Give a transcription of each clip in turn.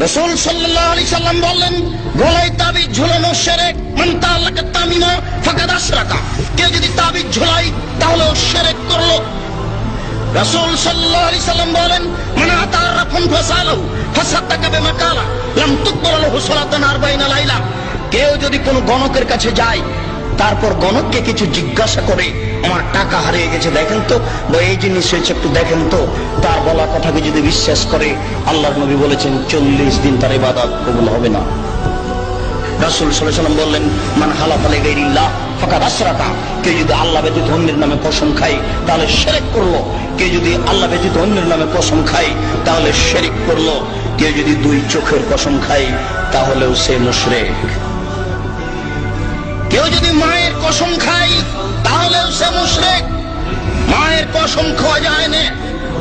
রাসূল সাল্লাল্লাহু আলাইহি সাল্লাম বললেন, গলায় তাবিজ ঝুলানো শিরক। মান তাআল্লাকা তামিমা ফাকাদ আশরাকা। কেউ যদি তাবিজ ঝুলায় তাহলে ও শিরক করলো। রাসূল সাল্লাল্লাহু আলাইহি সাল্লাম বলেন, মান আতা আরাফান ফাসালাহু ফাসাদ্দাকা বিমা কালা লাম তুকবাল লাহু সালাতুন 40 লাইলা। কেউ যদি কোনো গণকের কাছে যায়, তারপর গণককে কিছু জিজ্ঞাসা করে, আমার টাকা হারিয়ে গেছে দেখেন তো, বা এই জিনিস হয়েছে একটু দেখেন তো, তার বলা কথাকে যদি বিশ্বাস করে, আল্লাহর নবী বলেছেন 40 দিন তার ইবাদত কবুল হবে না। রাসূল সাল্লাল্লাহু আলাইহি ওয়াসাল্লাম বললেন, মান হালাফা লিগাইরিল্লাহ ফাকাদ আশরাকা। কেউ যদি আল্লাহ ব্যতীত অন্যের নামে কসম খায় তাহলে শিরক করলো। কেউ যদি আল্লাহ ব্যতীত অন্যের নামে কসম খায় তাহলে শিরক করলো। কেউ যদি দুই চোখের কসম খায় তাহলেও সে মুশরিক। কেউ যদি মায়ের কসম খায় তাহলেও সে মুশরিক। মায়ের কসম খাওয়া যায় না,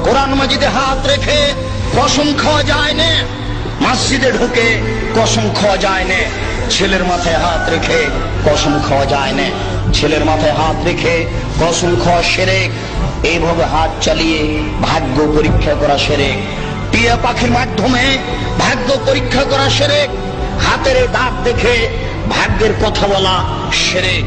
কোরআন মাজিদে হাত রেখে কসম খাওয়া যায় না, মসজিদে ঢুকে কসম খাওয়া যায় না, ছেলের মাথায় হাত রেখে কসম খাওয়া যায় না, ছেলের মাথায় হাত রেখে কসম খাওয়া শিরক। এইভাবে হাত চালিয়ে ভাগ্য পরীক্ষা করা শিরক। টিয়া পাখির মাধ্যমে ভাগ্য পরীক্ষা করা শিরক। হাতের দাগ দেখে ভাগ্যের কথা বলা শিরক।